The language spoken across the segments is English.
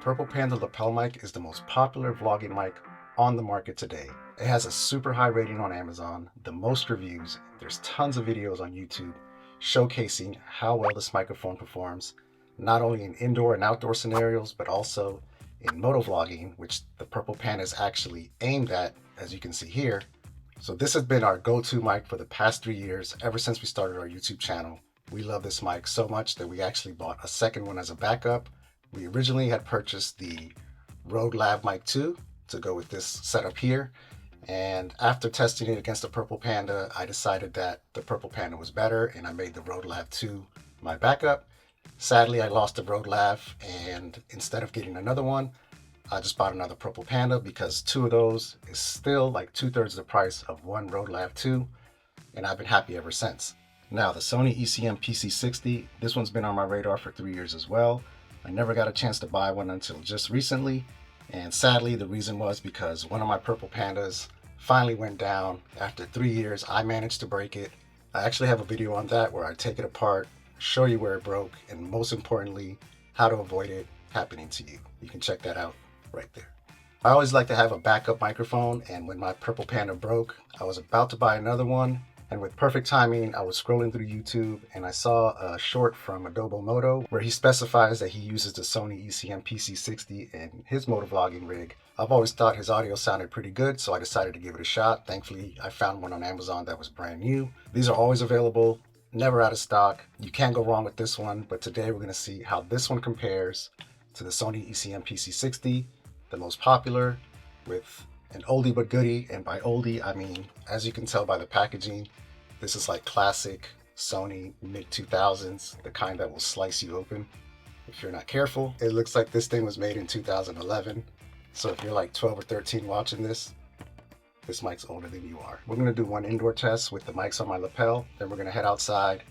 Purple Panda lapel mic is the most popular vlogging mic on the market today. It has a super high rating on Amazon, the most reviews. There's tons of videos on YouTube showcasing how well this microphone performs, not only in indoor and outdoor scenarios, but also in motovlogging, which the Purple Panda is actually aimed at, as you can see here. So this has been our go-to mic for the past 3 years, ever since we started our YouTube channel. We love this mic so much that we actually bought a second one as a backup. We originally had purchased the Rode Lav Mic 2 to go with this setup here. And after testing it against the Purple Panda, I decided that the Purple Panda was better and I made the Rode Lav 2 my backup. Sadly, I lost the Rode Lav, and instead of getting another one, I just bought another Purple Panda because two of those is still like 2/3 the price of one Rode Lav 2, and I've been happy ever since. Now, the Sony ECM PC60, this one's been on my radar for 3 years as well. I never got a chance to buy one until just recently, and sadly the reason was because one of my Purple Pandas finally went down. After 3 years, I managed to break it. I actually have a video on that where I take it apart, show you where it broke, and most importantly, how to avoid it happening to you. You can check that out right there. I always like to have a backup microphone, and when my Purple Panda broke, I was about to buy another one. And with perfect timing, I was scrolling through YouTube and I saw a short from Adobo Moto where he specifies that he uses the Sony ECM PC60 in his motovlogging rig. I've always thought his audio sounded pretty good, so I decided to give it a shot. Thankfully, I found one on Amazon that was brand new. These are always available, never out of stock. You can't go wrong with this one, but today we're going to see how this one compares to the Sony ECM PC60, the most popular, with an oldie but goodie. And by oldie, I mean, as you can tell by the packaging, this is like classic Sony mid-2000s, the kind that will slice you open if you're not careful. It looks like this thing was made in 2011. So if you're like 12 or 13 watching this mic's older than you are. We're gonna do one indoor test with the mics on my lapel. Then we're gonna head outside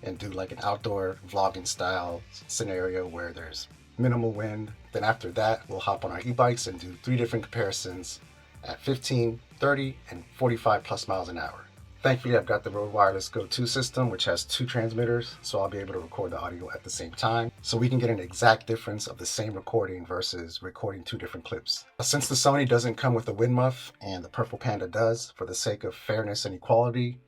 and do like an outdoor vlogging style scenario where there's minimal wind. Then after that, we'll hop on our e-bikes and do 3 different comparisons at 15, 30, and 45 plus miles an hour. Thankfully, I've got the Rode Wireless Go 2 system, which has 2 transmitters, so I'll be able to record the audio at the same time, so we can get an exact difference of the same recording versus recording 2 different clips. Since the Sony doesn't come with a wind muff and the Purple Panda does, for the sake of fairness and equality,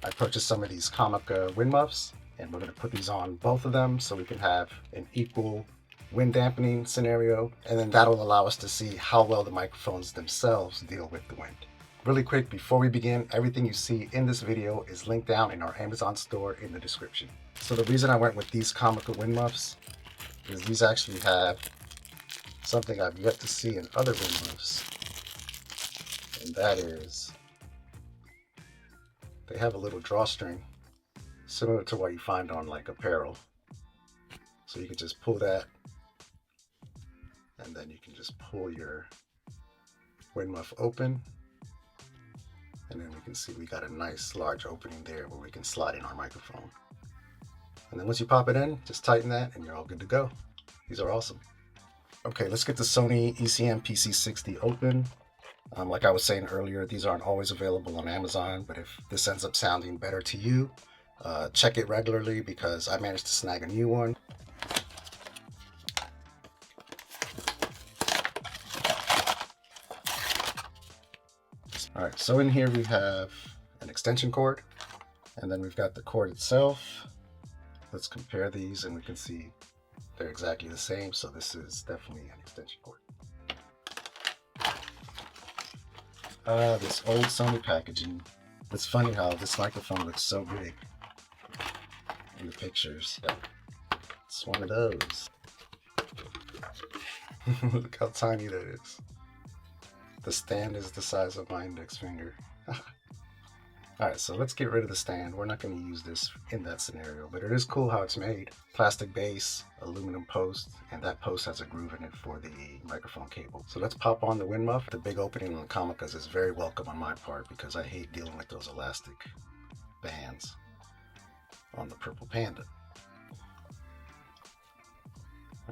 I purchased some of these Comica wind muffs, and we're going to put these on both of them so we can have an equal wind dampening scenario, and then that'll allow us to see how well the microphones themselves deal with the wind. Really quick, before we begin, everything you see in this video is linked down in our Amazon store in the description. So the reason I went with these Comica wind muffs is these actually have something I've yet to see in other wind muffs, and that is they have a little drawstring similar to what you find on like apparel. So you can just pull that, and then you can just pull your wind muff open. And then we can see we got a nice large opening there where we can slide in our microphone. And then once you pop it in, just tighten that and you're all good to go. These are awesome. Okay, let's get the Sony ECM PC60 open. Like I was saying earlier, these aren't always available on Amazon, but if this ends up sounding better to you, check it regularly because I managed to snag a new one. All right, so in here we have an extension cord, and then we've got the cord itself. Let's compare these and we can see they're exactly the same. So this is definitely an extension cord. This old Sony packaging. It's funny how this microphone looks so big in the pictures. It's one of those. Look how tiny that is. The stand is the size of my index finger. Alright, so let's get rid of the stand. We're not going to use this in that scenario, but it is cool how it's made. Plastic base, aluminum post, and that post has a groove in it for the microphone cable. So let's pop on the wind muff. The big opening on the Comicas is very welcome on my part because I hate dealing with those elastic bands on the Purple Panda.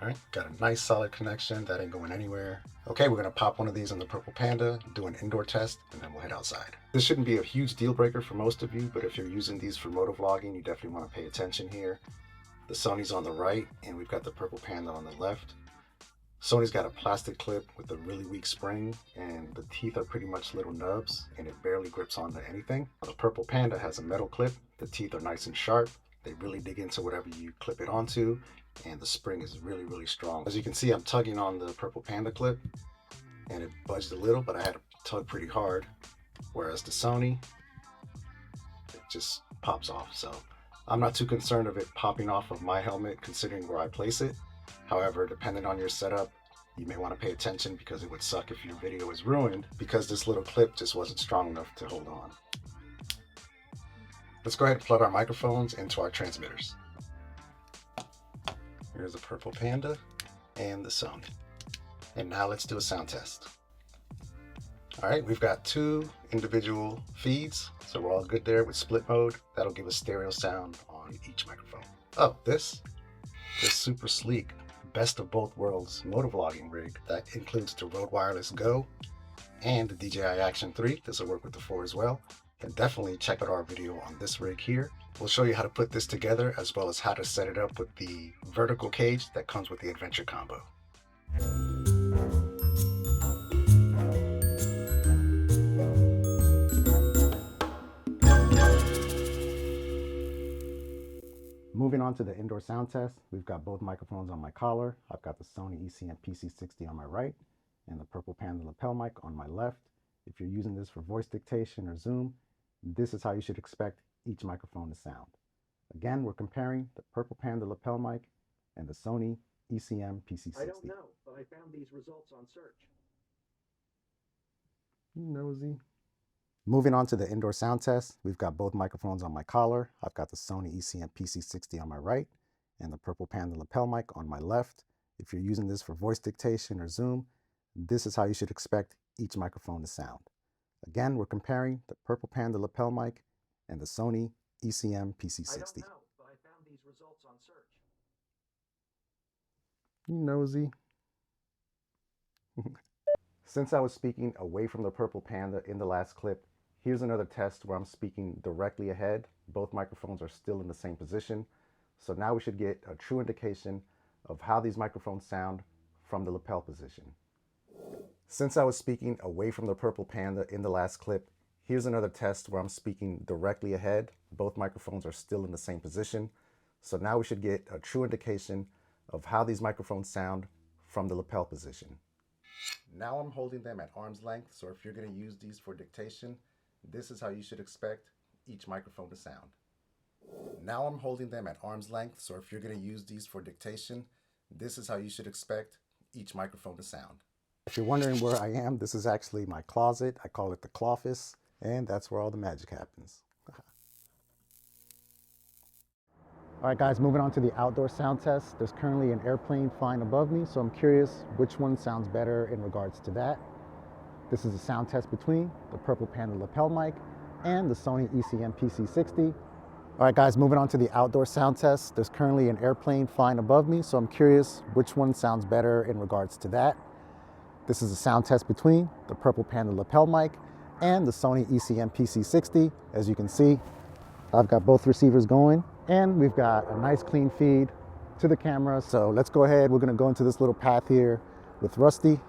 Alright, got a nice solid connection. That ain't going anywhere. Okay, we're going to pop one of these on the Purple Panda, do an indoor test, and then we'll head outside. This shouldn't be a huge deal breaker for most of you, but if you're using these for motovlogging, you definitely want to pay attention here. The Sony's on the right, and we've got the Purple Panda on the left. Sony's got a plastic clip with a really weak spring, and the teeth are pretty much little nubs, and it barely grips onto anything. The Purple Panda has a metal clip. The teeth are nice and sharp. They really dig into whatever you clip it onto, and the spring is really, really strong. As you can see, I'm tugging on the Purple Panda clip, and it budged a little, but I had to tug pretty hard. Whereas the Sony, it just pops off. So I'm not too concerned of it popping off of my helmet considering where I place it. However, depending on your setup, you may want to pay attention because it would suck if your video is ruined because this little clip just wasn't strong enough to hold on. Let's go ahead and plug our microphones into our transmitters. Here's the Purple Panda and the Sony. And now let's do a sound test. All right, we've got two individual feeds, so we're all good there with split mode. That'll give us stereo sound on each microphone. Oh, this super sleek best of both worlds motovlogging rig that includes the Rode Wireless Go and the DJI Action 3. This will work with the 4 as well. And definitely check out our video on this rig here. We'll show you how to put this together as well as how to set it up with the vertical cage that comes with the Adventure Combo. Moving on to the indoor sound test, we've got both microphones on my collar. I've got the Sony ECM PC60 on my right and the Purple Panda lapel mic on my left. If you're using this for voice dictation or Zoom, this is how you should expect each microphone to sound. Again, we're comparing the Purple Panda lapel mic and the Sony ECM PC60. I don't know, but I found these results on search. Nosy. Moving on to the indoor sound test, we've got both microphones on my collar. I've got the Sony ECM PC60 on my right and the Purple Panda lapel mic on my left. If you're using this for voice dictation or Zoom, this is how you should expect each microphone to sound. Again, we're comparing the Purple Panda lapel mic and the Sony ECM PC60. I don't know, but I found these results on search. Nosy. Since I was speaking away from the Purple Panda in the last clip, here's another test where I'm speaking directly ahead. Both microphones are still in the same position. So now we should get a true indication of how these microphones sound from the lapel position. Since I was speaking away from the Purple Panda in the last clip, here's another test where I'm speaking directly ahead. Both microphones are still in the same position. So now we should get a true indication of how these microphones sound from the lapel position. Now I'm holding them at arm's length, so if you're going to use these for dictation, this is how you should expect each microphone to sound. Now I'm holding them at arm's length, so if you're going to use these for dictation, this is how you should expect each microphone to sound. If you're wondering where I am, this is actually my closet. I call it the Cloffice, and that's where all the magic happens. All right, guys, moving on to the outdoor sound test. There's currently an airplane flying above me, so I'm curious which one sounds better in regards to that. This is a sound test between the Purple Panda lapel mic and the Sony ECM PC60. All right, guys, moving on to the outdoor sound test. There's currently an airplane flying above me, so I'm curious which one sounds better in regards to that. This is a sound test between the Purple Panda lapel mic and the Sony ECM PC60. As you can see, I've got both receivers going, and we've got a nice clean feed to the camera. So let's go ahead. We're gonna go into this little path here with Rusty,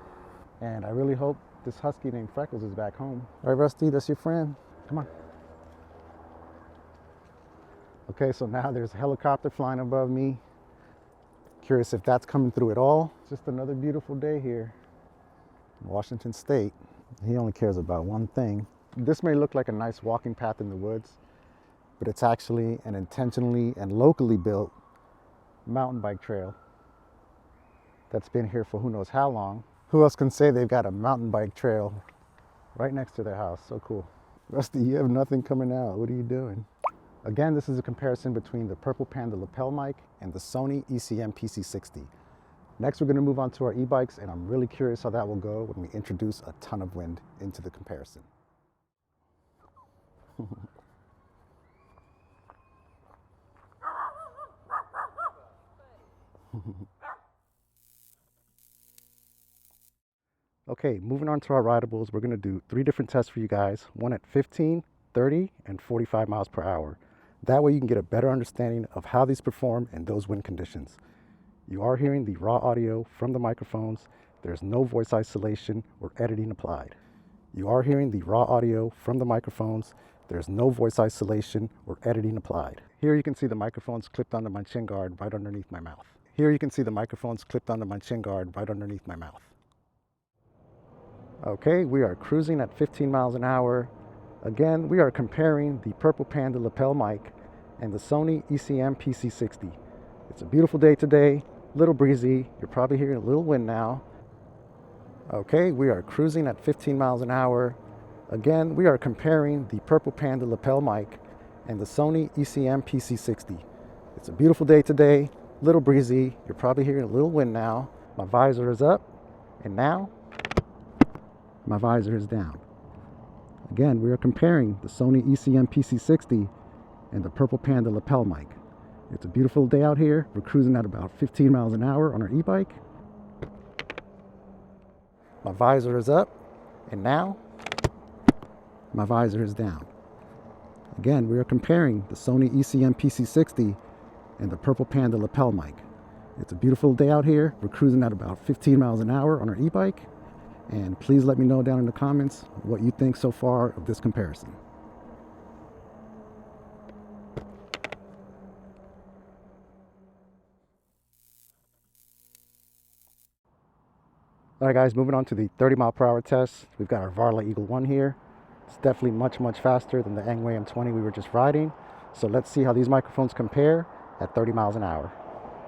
and I really hope this husky named Freckles is back home. All right, Rusty, that's your friend. Come on. Okay, so now there's a helicopter flying above me. Curious if that's coming through at all. It's just another beautiful day here in Washington State. He only cares about one thing. This may look like a nice walking path in the woods, but it's actually an intentionally and locally built mountain bike trail that's been here for who knows how long. Who else can say they've got a mountain bike trail right next to their house? So cool. Rusty, you have nothing coming out. What are you doing? Again, this is a comparison between the Purple Panda lapel mic and the Sony ECM PC60. Next, we're going to move on to our e-bikes, and I'm really curious how that will go when we introduce a ton of wind into the comparison. Okay, moving on to our rideables, we're going to do 3 different tests for you guys, one at 15, 30, and 45 miles per hour. That way you can get a better understanding of how these perform in those wind conditions. You are hearing the raw audio from the microphones. There's no voice isolation or editing applied. You are hearing the raw audio from the microphones. There's no voice isolation or editing applied. Here you can see the microphones clipped onto my chin guard right underneath my mouth. Here you can see the microphones clipped onto my chin guard right underneath my mouth. Okay, we are cruising at 15 miles an hour. Again, we are comparing the Purple Panda lapel mic and the Sony ECM PC60. It's a beautiful day today, a little breezy. You're probably hearing a little wind now. Okay, we are cruising at 15 miles an hour. Again, we are comparing the Purple Panda lapel mic and the Sony ECM PC60. It's a beautiful day today, a little breezy. You're probably hearing a little wind now. My visor is up, and now my visor is down. Again, we are comparing the Sony ECM PC60 and the Purple Panda lapel mic. It's a beautiful day out here. We're cruising at about 15 miles an hour on our e-bike. My visor is up, and now my visor is down. Again, we are comparing the Sony ECM PC60 and the Purple Panda lapel mic. It's a beautiful day out here. We're cruising at about 15 miles an hour on our e-bike. And please let me know down in the comments what you think so far of this comparison. All right guys, moving on to the 30 mile per hour test. We've got our Varla Eagle 1 here. It's definitely much faster than the Angway M20 we were just riding. So let's see how these microphones compare at 30 miles an hour.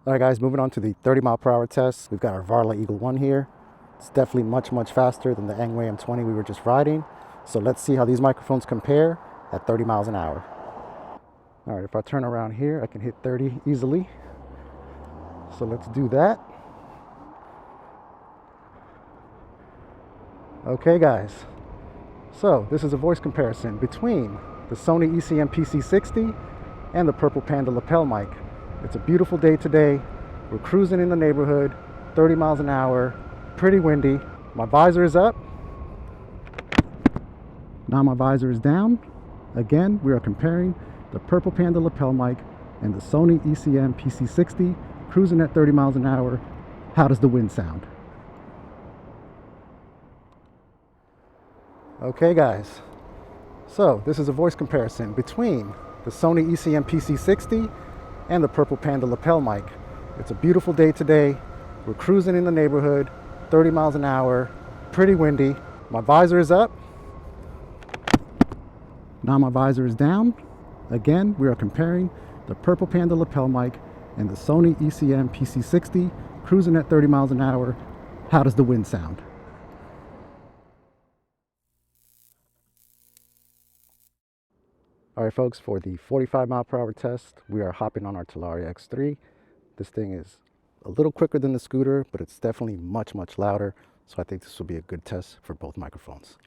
All right guys, moving on to the 30 mile per hour test. We've got our Varla Eagle 1 here. It's definitely much faster than the Angway M20 we were just riding. So let's see how these microphones compare at 30 miles an hour. All right, if I turn around here, I can hit 30 easily. So let's do that. Okay guys, so this is a voice comparison between the Sony ECM PC60 and the Purple Panda lapel mic. It's a beautiful day today. We're cruising in the neighborhood, 30 miles an hour, pretty windy. My visor is up. Now my visor is down. Again, we are comparing the Purple Panda lapel mic and the Sony ECM PC60, cruising at 30 miles an hour. How does the wind sound? Okay guys, so this is a voice comparison between the Sony ECM PC60 and the Purple Panda lapel mic. It's a beautiful day today. We're cruising in the neighborhood, 30 miles an hour, pretty windy. My visor is up. Now my visor is down. Again, we are comparing the Purple Panda lapel mic and the Sony ECM PC60, cruising at 30 miles an hour. How does the wind sound? All right, folks, for the 45 mile per hour test, we are hopping on our Talaria X3. This thing is a little quicker than the scooter, but it's definitely much louder. So I think this will be a good test for both microphones.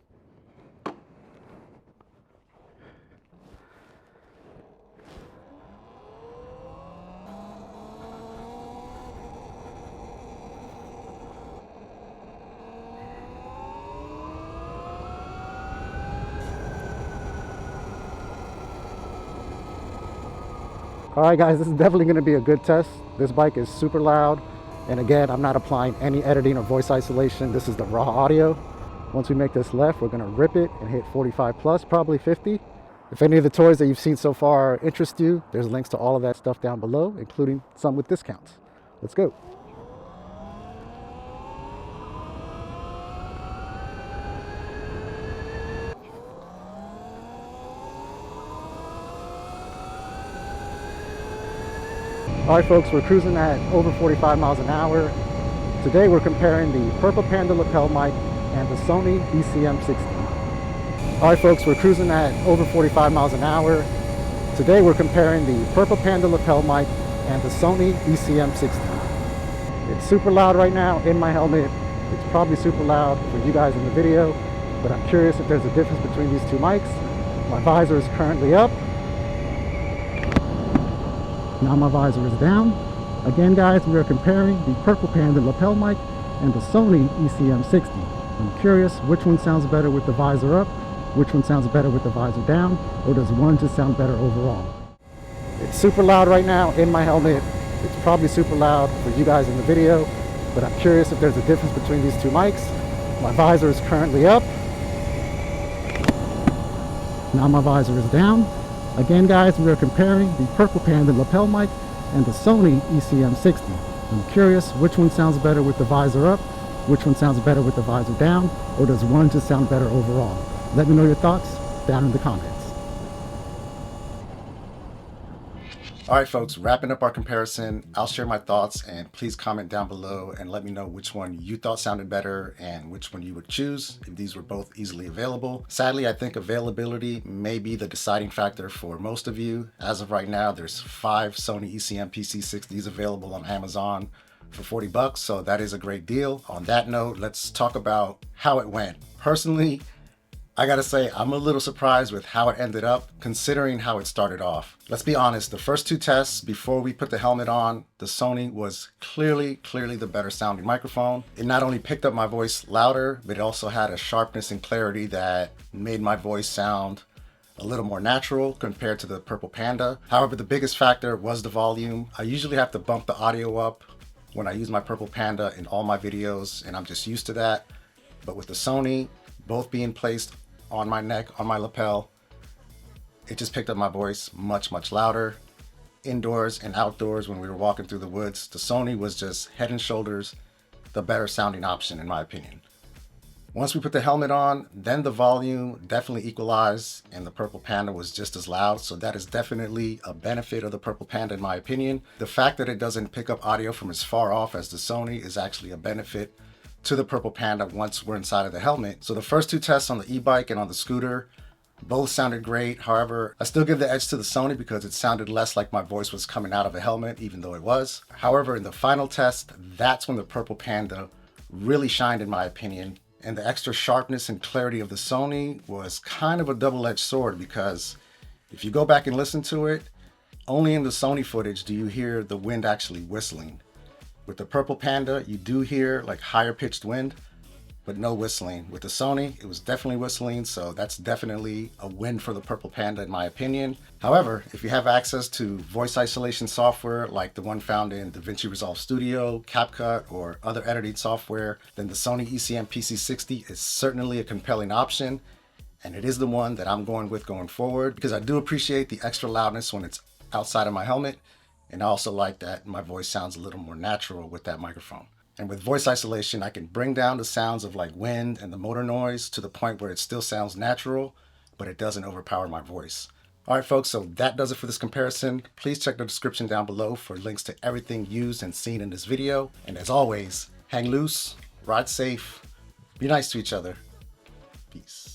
All right guys, this is definitely going to be a good test. This bike is super loud, and again, I'm not applying any editing or voice isolation. This is the raw audio. Once we make this left, we're going to rip it and hit 45 plus, probably 50. If any of the toys that you've seen so far interest you, there's links to all of that stuff down below, including some with discounts. Let's go. All right, folks, we're cruising at over 45 miles an hour. Today, we're comparing the Purple Panda lapel mic and the Sony ECM60. All right, folks, we're cruising at over 45 miles an hour. Today, we're comparing the Purple Panda lapel mic and the Sony ECM60. It's super loud right now in my helmet. It's probably super loud for you guys in the video, but I'm curious if there's a difference between these two mics. My visor is currently up. Now my visor is down. Again guys, we are comparing the Purple Panda lapel mic and the Sony ECM60. I'm curious which one sounds better with the visor up, which one sounds better with the visor down, or does one just sound better overall? It's super loud right now in my helmet. It's probably super loud for you guys in the video, but I'm curious if there's a difference between these two mics. My visor is currently up. Now my visor is down. Again, guys, we are comparing the Purple Panda lapel mic and the Sony ECM60. I'm curious which one sounds better with the visor up, which one sounds better with the visor down, or does one just sound better overall? Let me know your thoughts down in the comments. All right, folks, wrapping up our comparison, I'll share my thoughts, and please comment down below and let me know which one you thought sounded better and which one you would choose if these were both easily available. Sadly, I think availability may be the deciding factor for most of you. As of right now, there's 5 Sony ECM PC60s available on Amazon for 40 bucks, so that is a great deal. On that note, let's talk about how it went. Personally, I gotta say, I'm a little surprised with how it ended up, considering how it started off. Let's be honest, the first 2 tests before we put the helmet on, the Sony was clearly the better sounding microphone. It not only picked up my voice louder, but it also had a sharpness and clarity that made my voice sound a little more natural compared to the Purple Panda. However, the biggest factor was the volume. I usually have to bump the audio up when I use my Purple Panda in all my videos, and I'm just used to that. But with the Sony, both being placed on my neck, on my lapel, it just picked up my voice much louder. Indoors and outdoors, when we were walking through the woods, the Sony was just head and shoulders the better sounding option, in my opinion. Once we put the helmet on, then the volume definitely equalized and the Purple Panda was just as loud. So that is definitely a benefit of the Purple Panda, in my opinion. The fact that it doesn't pick up audio from as far off as the Sony is actually a benefit to the Purple Panda once we're inside of the helmet. So the first 2 tests on the e-bike and on the scooter both sounded great. However, I still give the edge to the Sony because it sounded less like my voice was coming out of a helmet, even though it was. However, in the final test, that's when the Purple Panda really shined, in my opinion. And the extra sharpness and clarity of the Sony was kind of a double-edged sword, because if you go back and listen to it, only in the Sony footage do you hear the wind actually whistling. With the Purple Panda, you do hear like higher pitched wind, but no whistling. With the Sony, it was definitely whistling, so that's definitely a win for the Purple Panda, in my opinion. However, if you have access to voice isolation software like the one found in DaVinci Resolve Studio, CapCut, or other editing software, then the Sony ECM PC60 is certainly a compelling option, and it is the one that I'm going with going forward, because I do appreciate the extra loudness when it's outside of my helmet. And I also like that my voice sounds a little more natural with that microphone. And with voice isolation, I can bring down the sounds of like wind and the motor noise to the point where it still sounds natural, but it doesn't overpower my voice. All right, folks, so that does it for this comparison. Please check the description down below for links to everything used and seen in this video. And as always, hang loose, ride safe, be nice to each other. Peace.